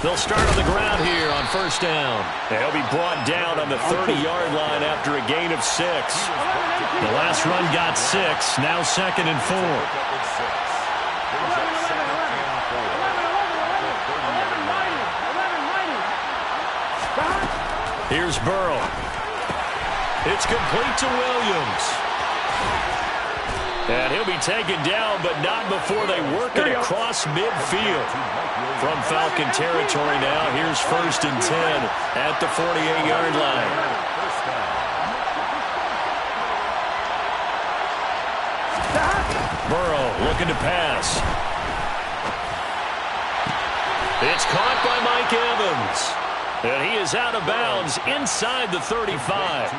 They'll start on the ground here on first down. And he'll be brought down on the 30-yard line after a gain of 6. The last run got 6. Now 2nd and 4. Here's Burrow. It's complete to Williams. And he'll be taken down, but not before they work it across midfield. From Falcon territory now, here's 1st and 10 at the 48-yard line. Burrow looking to pass. It's caught by Mike Evans. And he is out of bounds inside the 35.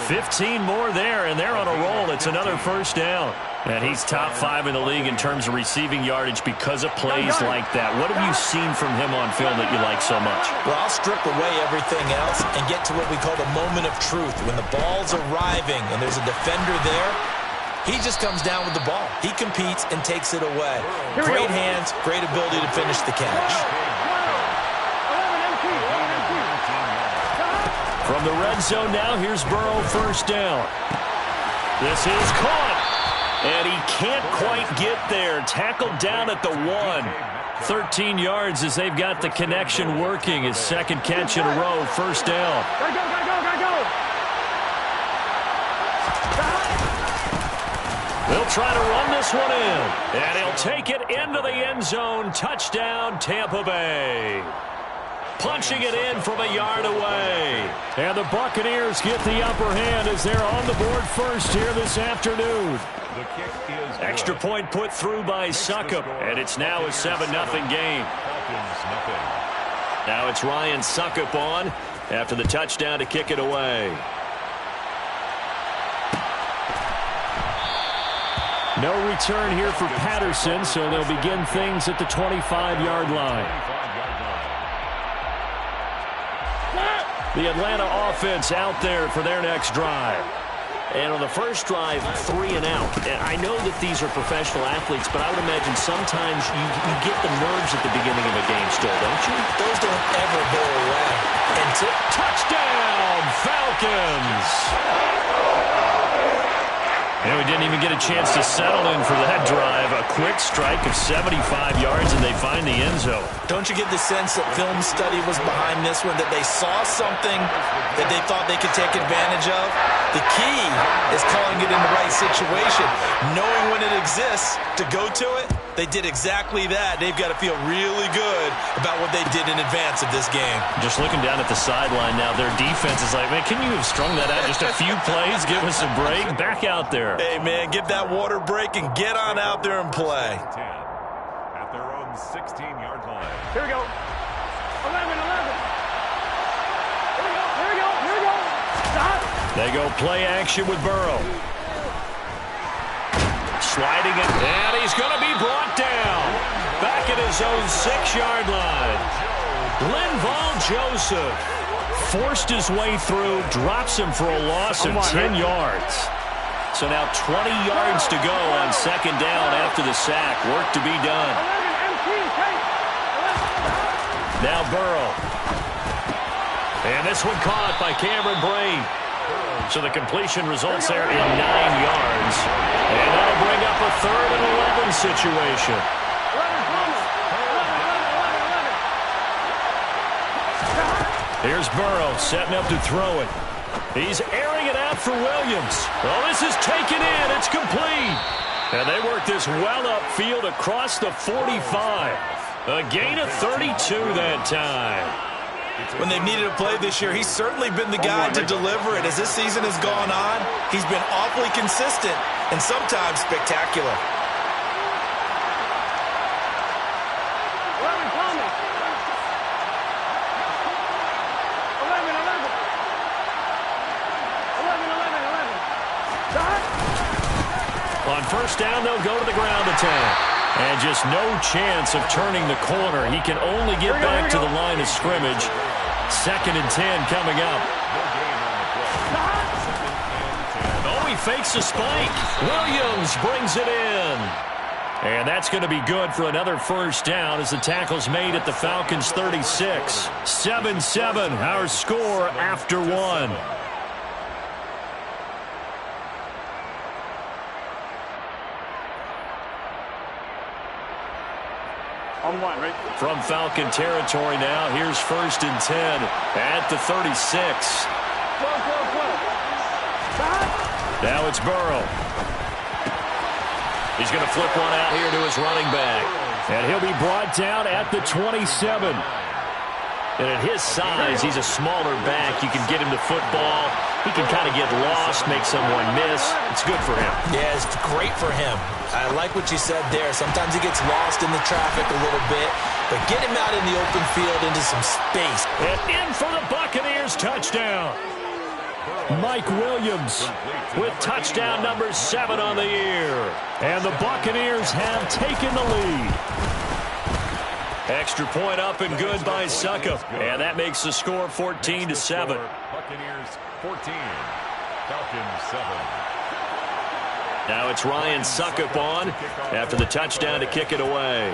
15 more there, and they're on a roll. It's another first down. And he's top 5 in the league in terms of receiving yardage because of plays like that. What have you seen from him on film that you like so much? Well, I'll strip away everything else and get to what we call the moment of truth. When the ball's arriving and there's a defender there, he just comes down with the ball. He competes and takes it away. Great hands, great ability to finish the catch. From the red zone now, here's Burrow, first down. This is caught. And he can't quite get there. Tackled down at the 1. 13 yards as they've got the connection working. His 2nd catch in a row, first down. Go. They'll try to run this one in. And he'll take it into the end zone. Touchdown, Tampa Bay. Punching it in from a yard away. And the Buccaneers get the upper hand as they're on the board first here this afternoon. Extra point put through by Succop. And it's now a 7-0 game. Now it's Ryan Succop on after the touchdown to kick it away. No return here for Patterson, so they'll begin things at the 25-yard line. The Atlanta offense out there for their next drive. And on the first drive, 3 and out. And I know that these are professional athletes, but I would imagine sometimes you get the nerves at the beginning of a game still, don't you? Those don't ever go away. Until touchdown, Falcons! And we didn't even get a chance to settle in for that drive. A quick strike of 75 yards, and they find the end zone. Don't you get the sense that film study was behind this one, that they saw something that they thought they could take advantage of? The key is calling it in the right situation. Knowing when it exists to go to it, they did exactly that. They've got to feel really good about what they did in advance of this game. Just looking down at the sideline now, their defense is like, man, can you have strung that out just a few plays? Give us a break. Back out there. Hey, man, get that water break and get on out there and play. At their own 16-yard line. Here we go. 11. Here we go. Stop. They go play action with Burrow. Sliding it, and he's going to be brought down. Back at his own 6-yard line. Linval Joseph forced his way through, drops him for a loss of 10 yards. So now 20 yards to go on 2nd down after the sack. Work to be done. Now Burrow. And this one caught by Cameron Brate. So the completion results there in 9 yards. And that'll bring up a 3rd and 11 situation. Here's Burrow setting up to throw it. He's airing it out for Williams. Oh, this is taken in. It's complete. And they work this well upfield across the 45. A gain of 32 that time. When they've needed a play this year, he's certainly been the guy to deliver it. As this season has gone on, he's been awfully consistent and sometimes spectacular. On first down, they'll go to the ground attack. And just no chance of turning the corner. He can only get back to the line of scrimmage. 2nd and 10 coming up. Oh, he fakes a spike. Williams brings it in. And that's going to be good for another first down as the tackle's made at the Falcons' 36. 7-7, our score after one. On one, right? From Falcon territory now, here's 1st and 10 at the 36. Now it's Burrow. He's going to flip one out here to his running back. And he'll be brought down at the 27. And at his size, he's a smaller back. You can get him to football. He can kind of get lost, make someone miss. It's good for him. Yeah, it's great for him. I like what you said there. Sometimes he gets lost in the traffic a little bit, but get him out in the open field into some space. And in for the Buccaneers touchdown. Mike Williams with touchdown number 7 on the year. And the Buccaneers have taken the lead. Extra point up and good by Succop. And that makes the score 14-7. Buccaneers 14, Falcons 7. Now it's Ryan Succop on after the touchdown to kick it away.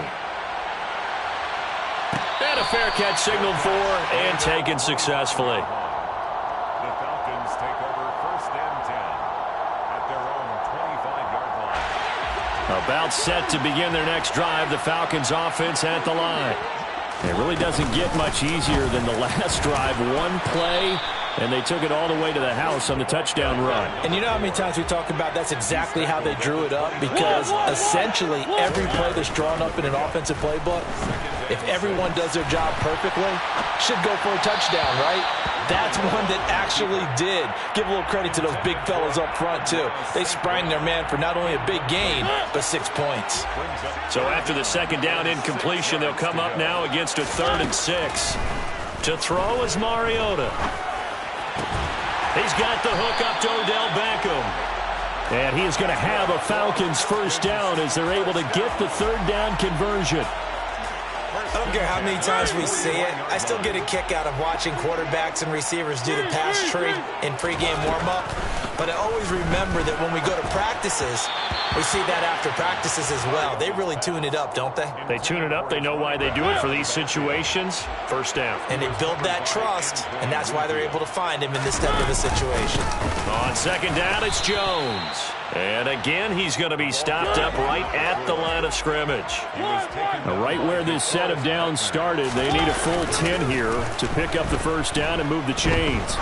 And a fair catch signaled for and taken successfully. The Falcons take over 1st and 10 at their own 25-yard line. About set to begin their next drive, the Falcons offense at the line. It really doesn't get much easier than the last drive. One play, and they took it all the way to the house on the touchdown run. And you know how many times we talk about that's exactly how they drew it up? Because essentially every play that's drawn up in an offensive playbook, if everyone does their job perfectly, should go for a touchdown, right? That's one that actually did. Give a little credit to those big fellas up front, too. They sprang their man for not only a big gain, but 6 points. So after the second down incompletion, they'll come up now against a 3rd and 6. To throw is Mariota. He's got the hook up to Odell Beckham. And he is going to have a Falcons first down as they're able to get the 3rd down conversion. I don't care how many times we see it. I still get a kick out of watching quarterbacks and receivers do the pass tree in pregame warm-up. But I always remember that when we go to practices, we see that after practices as well. They really tune it up, don't they? They tune it up. They know why they do it for these situations. First down. And they build that trust, and that's why they're able to find him in this type of a situation. On second down, it's Jones. And again, he's going to be stopped up right at the line of scrimmage. Right where this set of downs started, they need a full 10 here to pick up the first down and move the chains.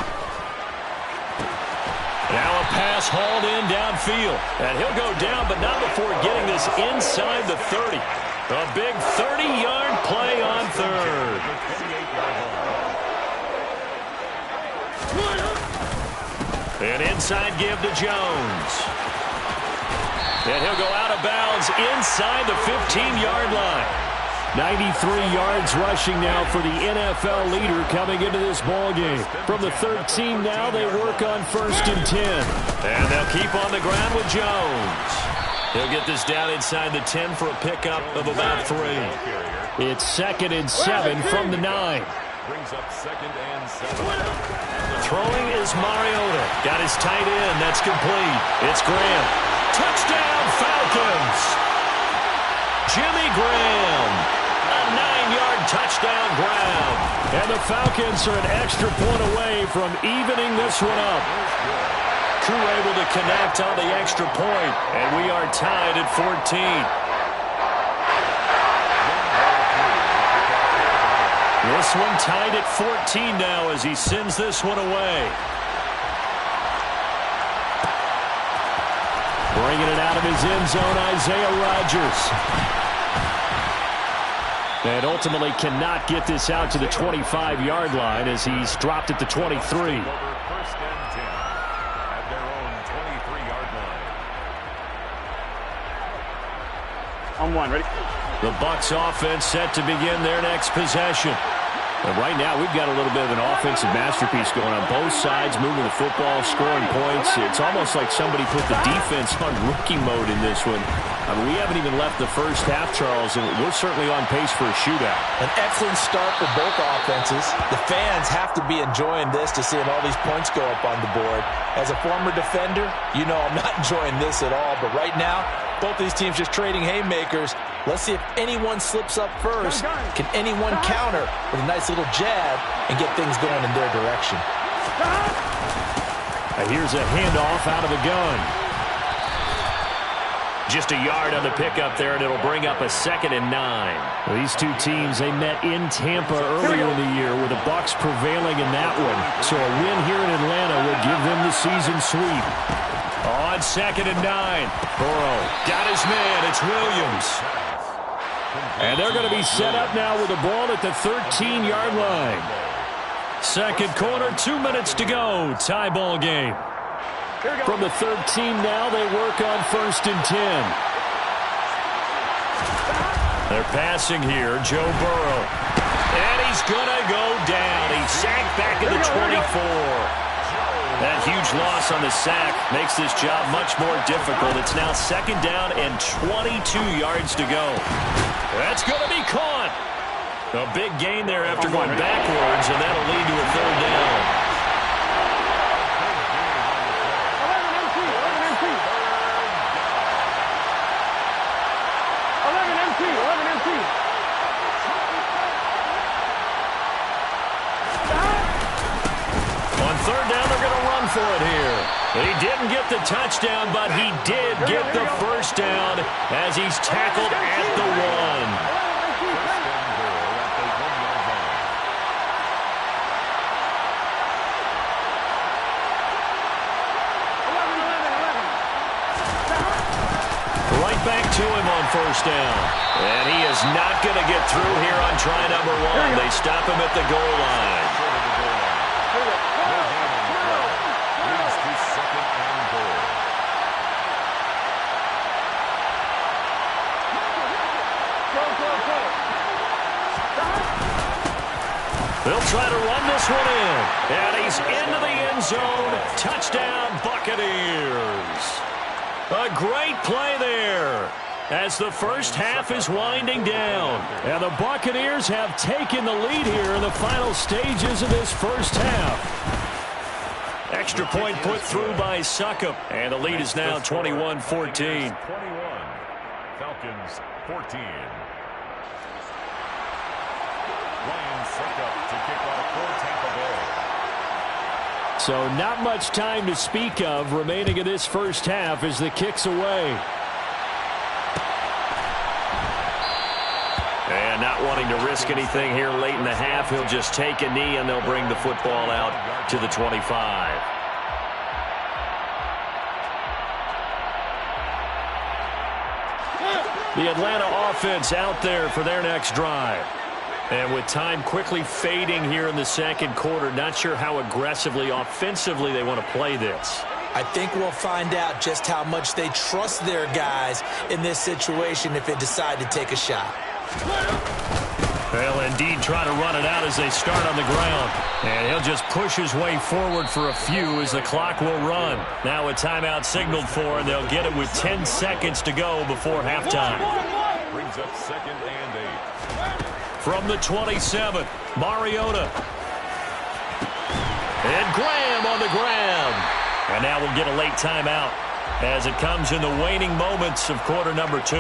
Now a pass hauled in downfield. And he'll go down, but not before getting this inside the 30. A big 30-yard play on 3rd. An inside give to Jones. And he'll go out of bounds inside the 15-yard line. 93 yards rushing now for the NFL leader coming into this ballgame. From the 13 now, they work on 1st and 10. And they'll keep on the ground with Jones. He'll get this down inside the 10 for a pickup of about 3. It's 2nd and 7 from the 9. Brings up 2nd and 7. Throwing is Mariota. Got his tight end. That's complete. It's Graham. Touchdown, Falcons. Jimmy Graham. A 9-yard touchdown grab. And the Falcons are an extra point away from evening this one up. Crew able to connect on the extra point, and we are tied at 14. This one tied at 14 now as he sends this one away. Bringing it out of his end zone, Isaiah Rodgers. And ultimately cannot get this out to the 25-yard line as he's dropped at the 23. 1st and 10 at their own 23-yard line. On one, ready? The Bucs offense set to begin their next possession. And right now, we've got a little bit of an offensive masterpiece going on both sides, moving the football, scoring points. It's almost like somebody put the defense on rookie mode in this one. I mean, we haven't even left the first half, Charles, and we're certainly on pace for a shootout. An excellent start for both offenses. The fans have to be enjoying this to seeing all these points go up on the board. As a former defender, you know I'm not enjoying this at all, but right now, Both these teams just trading haymakers. Let's see if anyone slips up first. Can anyone counter with a nice little jab and get things going in their direction? Here's a handoff out of the gun. Just a yard on the pickup there, and it'll bring up a 2nd and 9. Well, these two teams, they met in Tampa earlier in the year with the Bucs prevailing in that one. So a win here in Atlanta will give them the season sweep. On 2nd and 9. Burrow got his man. It's Williams. And they're going to be set up now with the ball at the 13-yard line. Second quarter, 2 minutes to go. Tie ball game. From the 13 now, they work on 1st and 10. They're passing here. Joe Burrow. And he's going to go down. He's sacked back at the 24. That huge loss on the sack makes this job much more difficult. It's now 2nd down and 22 yards to go. That's going to be caught. A big gain there after going backwards, and that'll lead to a 3rd down. On 3rd down, they're going to run for it here. He didn't get the touchdown, but he did get the 1st down as he's tackled at the 1. Back to him on 1st down. And he is not going to get through here on try number 1. They stop him at the goal line. They'll try to run this one in. And he's into the end zone. Touchdown, Buccaneers. A great play there as the first half is winding down. And the Buccaneers have taken the lead here in the final stages of this first half. Extra point put through by Succop. And the lead is now 21-14. 21. Falcons 14. Ryan Succop to kick off for Tampa Bay. So not much time to speak of remaining in this first half as the kick's away. And not wanting to risk anything here late in the half, he'll just take a knee and they'll bring the football out to the 25. The Atlanta offense out there for their next drive. And with time quickly fading here in the second quarter, not sure how aggressively, offensively they want to play this. I think we'll find out just how much they trust their guys in this situation if they decide to take a shot. They'll indeed try to run it out as they start on the ground. And he'll just push his way forward for a few as the clock will run. Now a timeout signaled for, and they'll get it with 10 seconds to go before halftime. Brings up 2nd and 8. From the 27, Mariota. And Graham on the ground. And now we'll get a late timeout as it comes in the waning moments of quarter number 2.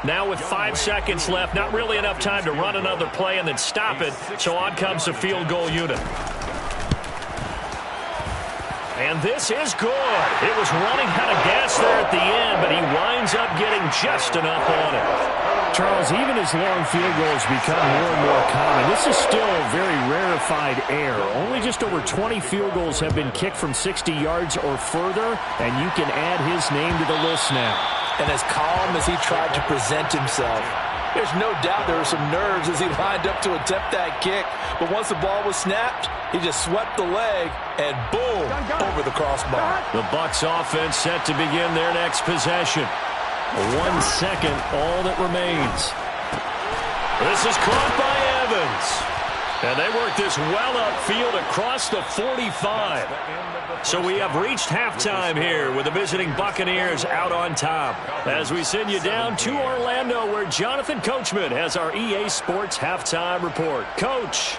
Now with 5 seconds left, not really enough time to run another play and then stop it. So on comes the field goal unit. And this is good. It was running out of gas there at the end, but he winds up getting just enough on it. Charles, even as long field goals become more and more common, this is still a very rarefied air. Only just over 20 field goals have been kicked from 60 yards or further, and you can add his name to the list now. And as calm as he tried to present himself, there's no doubt there were some nerves as he lined up to attempt that kick. But once the ball was snapped, he just swept the leg, and boom, over the crossbar. The Bucs offense set to begin their next possession. 1 second, all that remains. This is caught by Evans. And they work this well upfield across the 45. So we have reached halftime here with the visiting Buccaneers out on top. As we send you down to Orlando, where Jonathan Coachman has our EA Sports halftime report. Coach.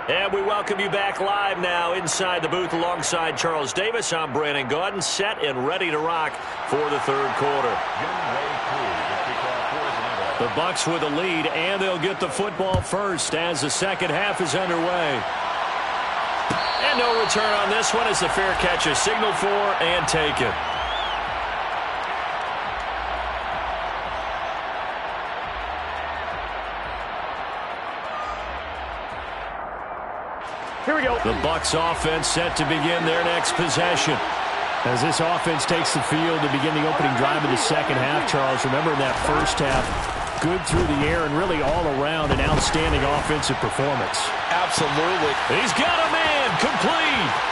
And we welcome you back live now inside the booth alongside Charles Davis. I'm Brandon Gaudin, set and ready to rock for the third quarter. The Bucs with a lead, and they'll get the football first as the second half is underway. And no return on this one as the fair catch is signaled for and taken. Here we go. The Bucs offense set to begin their next possession. As this offense takes the field to begin the opening drive of the second half, Charles, remember in that first half, good through the air and really all around an outstanding offensive performance. Absolutely. He's got a man, complete.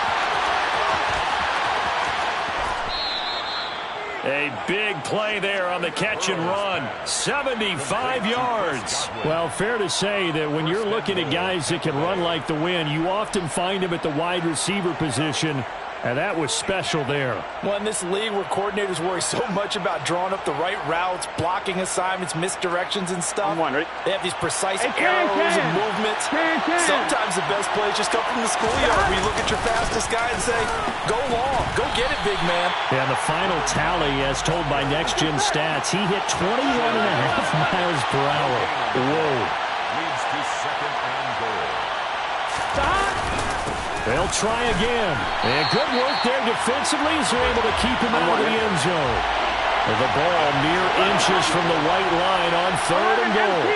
A big play there on the catch and run. 75 yards. Well, fair to say that when you're looking at guys that can run like the wind, you often find them at the wide receiver position, and that was special there. Well, in this league where coordinators worry so much about drawing up the right routes, blocking assignments, misdirections and stuff, they have these precise arrows and movements. Sometimes the best plays just come from the schoolyard where you look at your fastest guy and say, go long, go get it, big man. And the final tally, as told by Next Gen Stats, he hit 21.5 miles per hour. Whoa. Leads to second and goal. They'll try again. And good work there defensively as they're able to keep him out of the end zone. The ball mere inches from the white line on third and goal.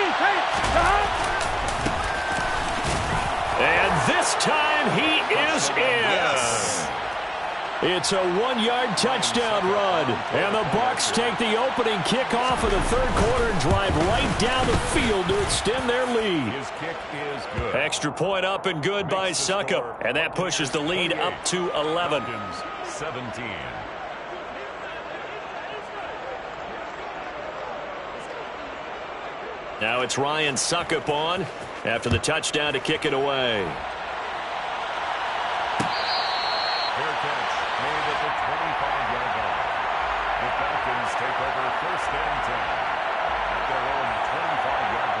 And this time he is in. Yes. It's a 1-yard touchdown run. And the Bucs take the opening kickoff of the third quarter and drive right down the field to extend their lead. His kick is good. Extra point up and good by Suckup. And that pushes the lead up to 11. 17. Now it's Ryan Suckup on after the touchdown to kick it away. Fair catch made at the 25-yard line. The Falcons take over first and 10 at their own 25-yard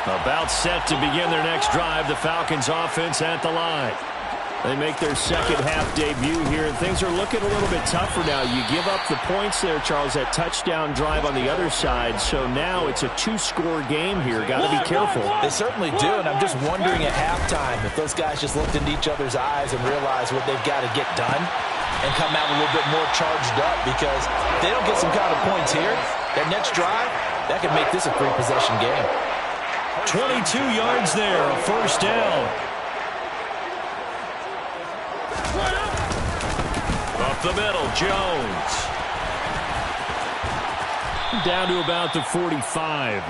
line. About set to begin their next drive. The Falcons offense at the line. They make their second half debut here, and things are looking a little bit tougher now. You give up the points there, Charles, that touchdown drive on the other side. So now it's a 2-score game here. Got to be careful. They certainly do, and I'm just wondering at halftime if those guys just looked into each other's eyes and realized what they've got to get done and come out a little bit more charged up, because if they don't get some kind of points here, that next drive, that could make this a 3-possession game. 22 yards there, a first down. Up the middle, Jones. Down to about the 45.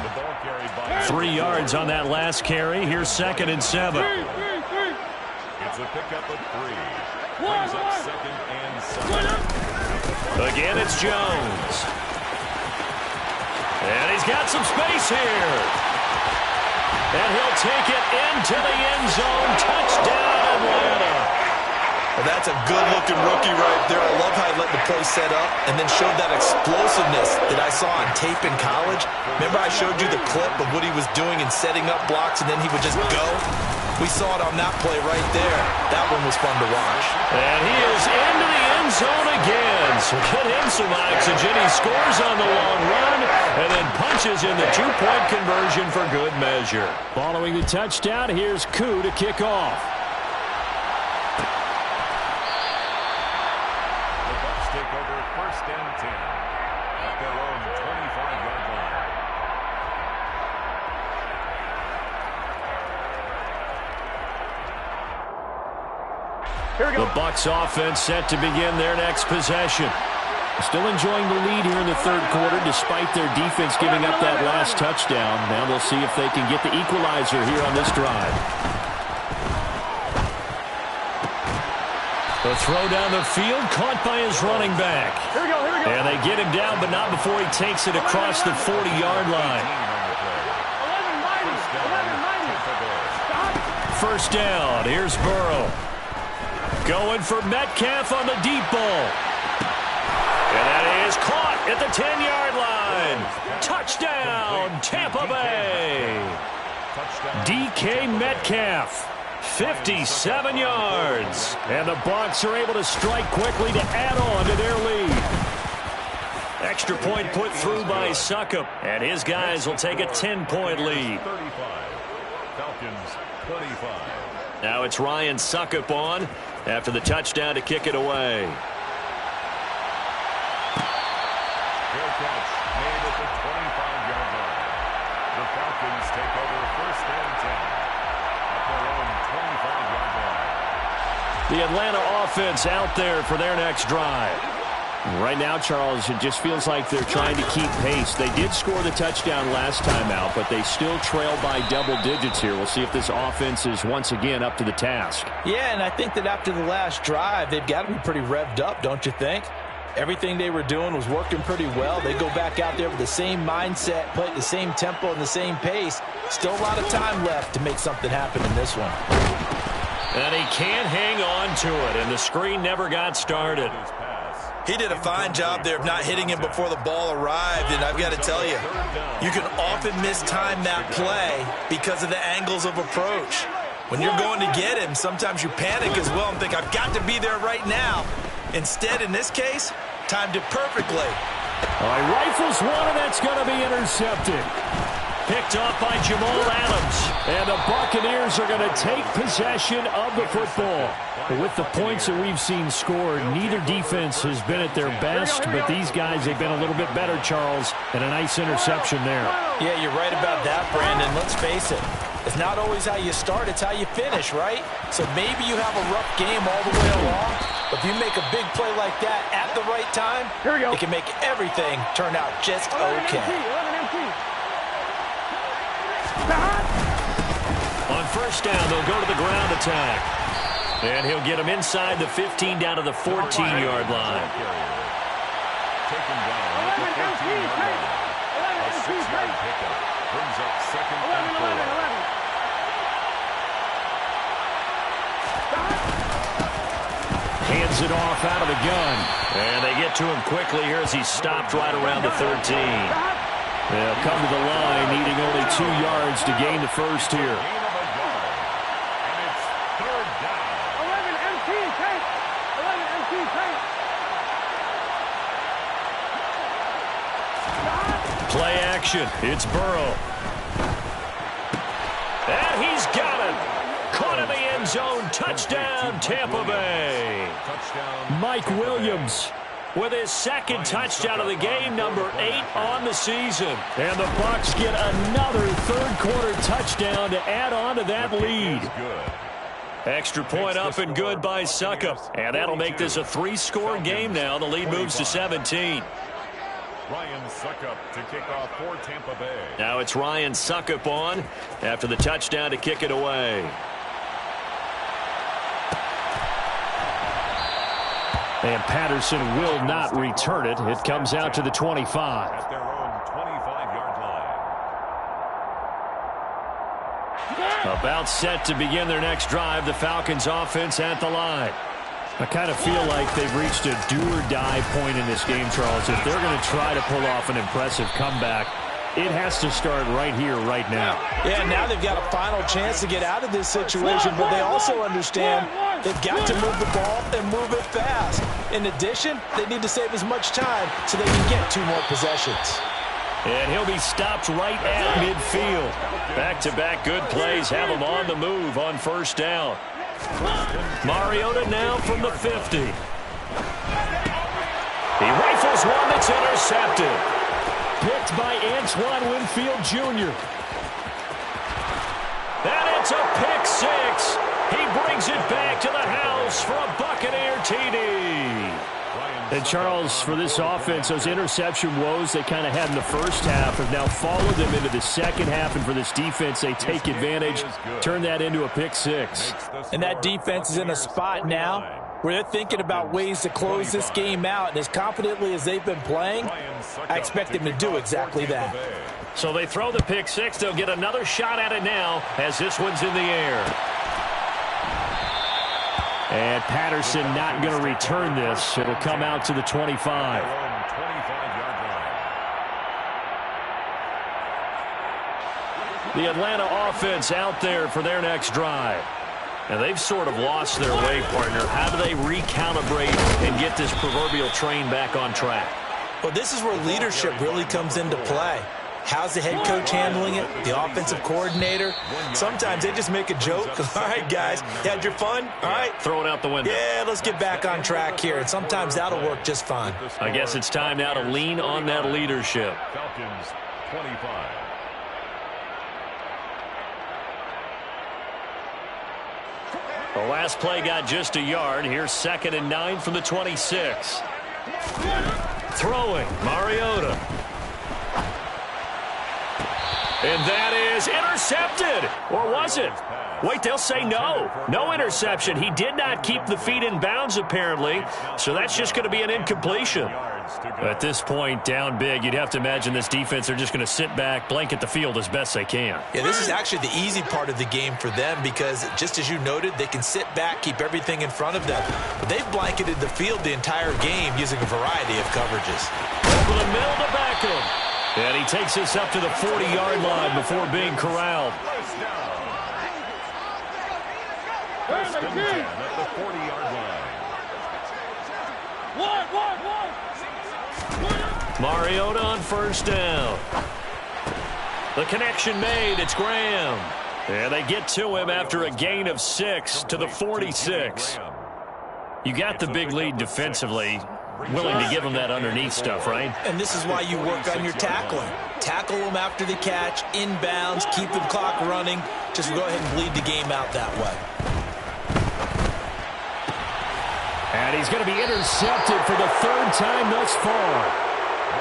3 yards on that last carry. Here's second and 7. It's a pickup of 3. Brings up second and 7. Again, it's Jones. And he's got some space here. And he'll take it into the end zone. Touchdown, Atlanta. Well, that's a good-looking rookie right there. I love how he let the play set up and then showed that explosiveness that I saw on tape in college. Remember I showed you the clip of what he was doing and setting up blocks, and then he would just go? We saw it on that play right there. That one was fun to watch. And he is into the end zone again. So get him some oxygen. He scores on the long run and then punches in the 2-point conversion for good measure. Following the touchdown, here's Koo to kick off. Take over first and 10 at their own 25-yard line. Here we go. The Bucs offense set to begin their next possession. Still enjoying the lead here in the third quarter despite their defense giving up that last touchdown. Now they'll see if they can get the equalizer here on this drive. The throw down the field, caught by his running back. Here we go, here we go. And they get him down, but not before he takes it across the 40-yard line. 11-90. First down, here's Burrow. Going for Metcalf on the deep ball. And that is caught at the 10-yard line. Touchdown, Tampa Bay. DK Metcalf, 57 yards. And the Bucs are able to strike quickly to add on to their lead. Extra point put through by Succop, and his guys will take a 10-point lead. 35. Falcons 25. Now it's Ryan Succop on after the touchdown to kick it away. Fair catch made at the 25-yard line. The Falcons take over first and 10 at their own 25-yard line. The Atlanta offense out there for their next drive. Right now, Charles, it just feels like they're trying to keep pace. They did score the touchdown last time out, but they still trail by double digits here. We'll see if this offense is once again up to the task. Yeah, and I think that after the last drive, they've got to be pretty revved up, don't you think? Everything they were doing was working pretty well. They go back out there with the same mindset, play at the same tempo and the same pace. Still a lot of time left to make something happen in this one. And he can't hang on to it, and the screen never got started. He did a fine job there of not hitting him before the ball arrived, and I've got to tell you, you can often mistime that play because of the angles of approach. When you're going to get him, sometimes you panic as well and think, I've got to be there right now. Instead, in this case, timed it perfectly. All right, rifles one, and that's going to be intercepted. Picked off by Jamal Adams. And the Buccaneers are going to take possession of the football. But with the points that we've seen scored, neither defense has been at their best, but these guys have been a little bit better, Charles, and a nice interception there. Yeah, you're right about that, Brandon. Let's face it. It's not always how you start, it's how you finish, right? So maybe you have a rough game all the way along, but if you make a big play like that at the right time, it can make everything turn out just okay. On first down, they'll go to the ground attack. And he'll get him inside the 15 down to the 14-yard line. Taken down at the 14-yard line. A 6-yard pickup brings up second and 4. Hands it off out of the gun. And they get to him quickly here as he's stopped right around the 13. They'll come to the line, needing only 2 yards to gain the first here. Gain of a yard. And it's third down. 11 MT tank. 11 MT tank. Play action. It's Burrow. And he's got it. Caught in the end zone. Touchdown, Tampa Bay. Touchdown. Mike Williams with his second touchdown of the game, number 8 on the season. And the Bucs get another third-quarter touchdown to add on to that lead. Extra point up and good by Succop. And that'll make this a 3-score game now. The lead moves to 17. Ryan Succop to kick off for Tampa Bay. Now it's Ryan Succop on after the touchdown to kick it away. And Patterson will not return it. It comes out to the 25. At their own 25-yard line. About set to begin their next drive. The Falcons offense at the line. I kind of feel like they've reached a do-or-die point in this game, Charles. If they're going to try to pull off an impressive comeback, it has to start right here, right now. Yeah, now they've got a final chance to get out of this situation, but they also understand they've got to move the ball and move it fast. In addition, they need to save as much time so they can get 2 more possessions. And he'll be stopped right at midfield. Back-to-back good plays have him on the move on first down. Mariota now from the 50. He rifles one that's intercepted. Picked by Antoine Winfield Jr. And it's a pick 6. He brings it back to the house for a Buccaneer TD. And Charles, for this offense, those interception woes they kind of had in the first half have now followed them into the second half. And for this defense, they take advantage, turn that into a pick 6. And that defense is in a spot now where they're thinking about ways to close this game out. And as confidently as they've been playing, I expect them to do exactly that. So they throw the pick 6. They'll get another shot at it now as this one's in the air. And Patterson not going to return this. It'll come out to the 25. The Atlanta offense out there for their next drive. And they've sort of lost their way, partner. How do they recalibrate and get this proverbial train back on track? Well, this is where leadership really comes into play. How's the head coach handling it? The offensive coordinator? Sometimes they just make a joke. All right, guys, you had your fun? All right. Throw it out the window. Yeah, let's get back on track here. And sometimes that'll work just fine. I guess it's time now to lean on that leadership. Falcons 25. The last play got just a yard. Here's 2nd and 9 from the 26. Throwing, Mariota. And that is intercepted. Or was it? Wait, they'll say no. No interception. He did not keep the feet in bounds, apparently. So that's just going to be an incompletion. At this point, down big, you'd have to imagine this defense, they're just going to sit back, blanket the field as best they can. Yeah, this is actually the easy part of the game for them because, just as you noted, they can sit back, keep everything in front of them. But they've blanketed the field the entire game using a variety of coverages. Over the middle to Beckham. And he takes us up to the 40-yard line before being corralled. First and 10 at the 40-yard line. Mariota on first down. The connection made. It's Graham. And they get to him after a gain of 6 to the 46. You got the big lead defensively. Willing to give him that underneath stuff, right? And this is why you work on your tackling. Tackle them after the catch, inbounds, keep the clock running. Just go ahead and bleed the game out that way. And he's going to be intercepted for the 3rd time thus far.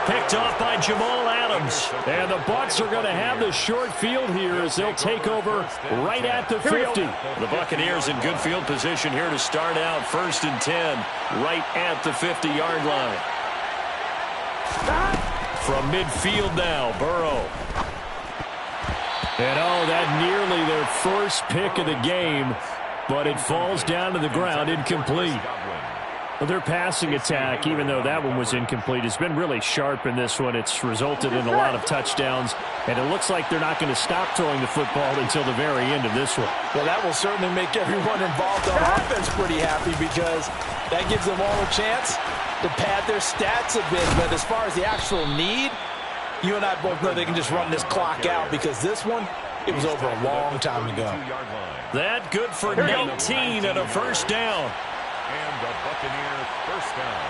Picked off by Jamal Adams. And the Bucs are going to have the short field here as they'll take over right at the 50. The Buccaneers in good field position here to start out 1st and 10 right at the 50-yard line. From midfield now, Burrow. And that nearly their first pick of the game, but it falls down to the ground incomplete. Well, their passing attack, even though that one was incomplete, has been really sharp in this one. It's resulted in a lot of touchdowns, and it looks like they're not going to stop throwing the football until the very end of this one. Well, that will certainly make everyone involved on offense pretty happy because that gives them all a chance to pad their stats a bit. But as far as the actual need, you and I both know they can just run this clock out because this one, it was over a long time ago. That good for 19 and a first down. And the Buccaneer first down.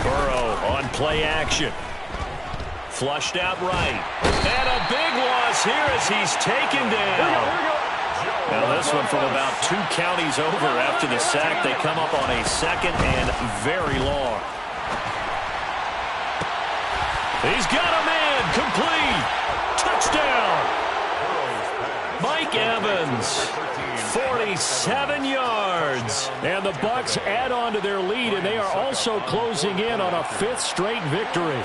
Burrow on play action. Flushed out right. And a big loss here as he's taken down. Now this one from about 2 counties over after the sack. They come up on a 2nd and very long. He's got a man. Complete. Touchdown. Mike Evans. 47 yards. And the Bucs add on to their lead, and they are also closing in on a 5th straight victory.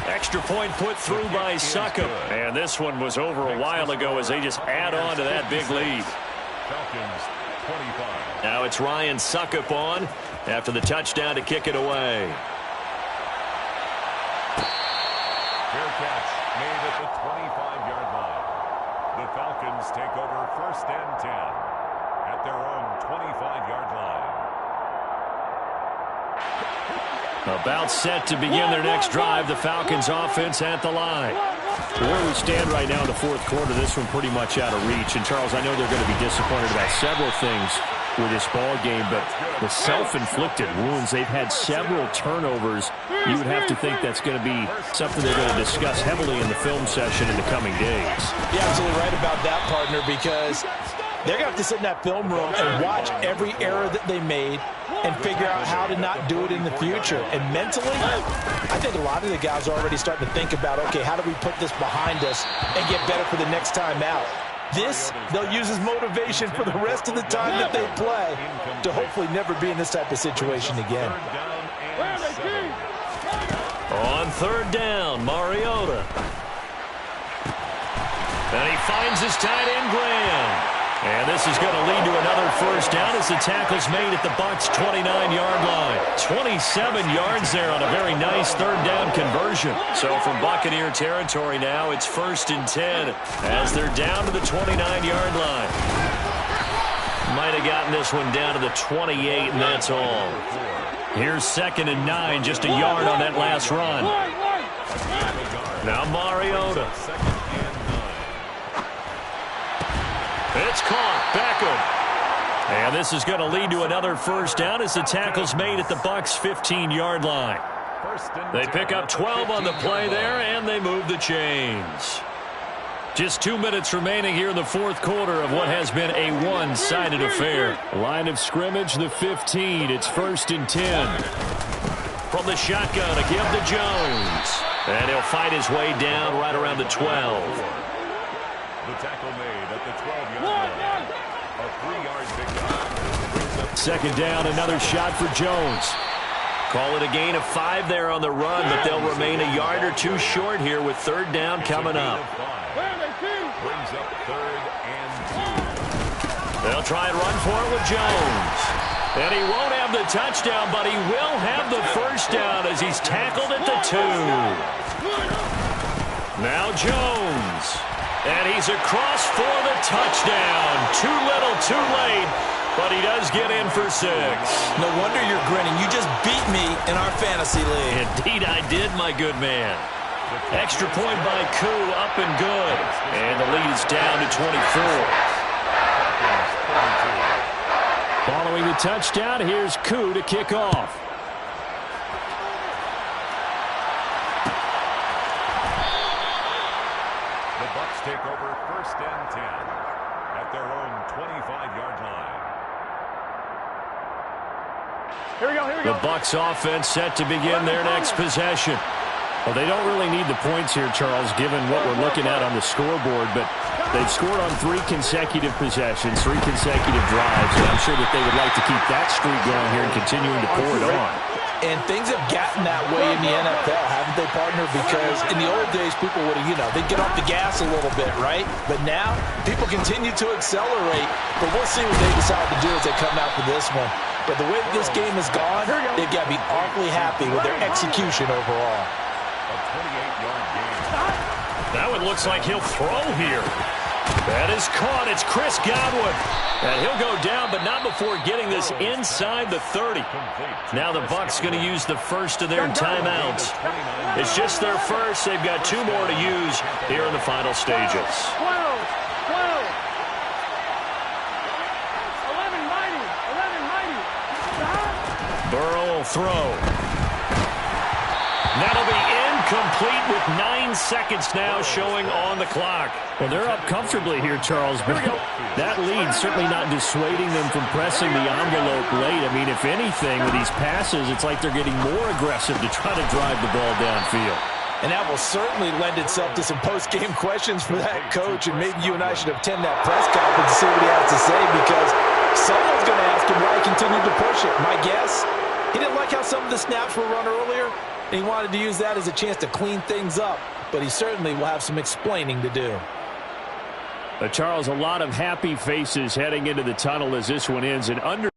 Extra point put through by Succop. And this one was over a while ago as they just add on to that big lead. Falcons 25. Now it's Ryan Succop on after the touchdown to kick it away. Fair catch made at the 25-yard line. The Falcons take over 1st and 10 at their own 25-yard line. About set to begin their next drive. The Falcons offense at the line. Where we stand right now in the 4th quarter, this one pretty much out of reach. And, Charles, I know they're going to be disappointed about several things with this ball game, but the self-inflicted wounds, they've had several turnovers. You would have to think that's going to be something they're going to discuss heavily in the film session in the coming days. You're absolutely right about that, partner, because they're going to have to sit in that film room and watch every error that they made and figure out how to not do it in the future. And mentally, I think a lot of the guys are already starting to think about, okay, how do we put this behind us and get better for the next time out? This, they'll use as motivation for the rest of the time that they play to hopefully never be in this type of situation again. On 3rd down, Mariota. And he finds his tight end, Graham. And this is going to lead to another first down as the tackle's made at the Bucs' 29-yard line. 27 yards there on a very nice third down conversion. So from Buccaneer territory now, it's 1st and 10 as they're down to the 29-yard line. Might have gotten this one down to the 28, and that's all. Here's 2nd and 9, just a yard on that last run. Now Mariota. It's caught. Beckham. And this is going to lead to another first down as the tackle's made at the Bucs' 15-yard line. They pick up 12 on the play there, and they move the chains. Just 2 minutes remaining here in the fourth quarter of what has been a one-sided affair. Line of scrimmage, the 15. It's 1st and 10. From the shotgun, a give to Jones. And he'll fight his way down right around the 12. The tackle made at the 12-yard line. A 3-yard pickup. 2nd down, another shot for Jones. Call it a gain of 5 there on the run, but they'll remain a yard or two short here with 3rd down coming up. Brings up 3rd and 2. They'll try and run for it with Jones. And he won't have the touchdown, but he will have the first down as he's tackled at the 2. Now Jones. And he's across for the touchdown. Too little, too late, but he does get in for 6. No wonder you're grinning. You just beat me in our fantasy league. Indeed I did, my good man. Extra point by Koo, up and good. And the lead is down to 24. Following the touchdown, here's Koo to kick off. Take over 1st and 10 at their own 25-yard line. Here we go. The Bucs offense set to begin their next possession. Well, they don't really need the points here, Charles, given what we're looking at on the scoreboard, but they've scored on 3 consecutive possessions, 3 consecutive drives, and I'm sure that they would like to keep that streak going here and continuing to pour it on. And things have gotten that way in the NFL, haven't they, partner? Because in the old days, people would have, they'd get off the gas a little bit, right? But now, people continue to accelerate. But we'll see what they decide to do as they come out for this one. But the way this game has gone, they've got to be awfully happy with their execution overall. A 28-yard gain. Now it looks like he'll throw here. That is caught. It's Chris Godwin. And he'll go down, but not before getting this inside the 30. Now the Bucs going to use the first of their timeouts. It's just their first. They've got 2 more to use here in the final stages. 12. 11 mighty. Burrow will throw. That'll be incomplete with 9 seconds now showing on the clock. Well, they're up comfortably here, Charles, but that lead certainly not dissuading them from pressing the envelope late. I mean, if anything, with these passes, it's like they're getting more aggressive to try to drive the ball downfield. And that will certainly lend itself to some post-game questions for that coach, and maybe you and I should attend that press conference to see what he has to say, because someone's going to ask him why he continued to push it. My guess, he didn't like how some of the snaps were run earlier, and he wanted to use that as a chance to clean things up, but he certainly will have some explaining to do. Charles, a lot of happy faces heading into the tunnel as this one ends. And under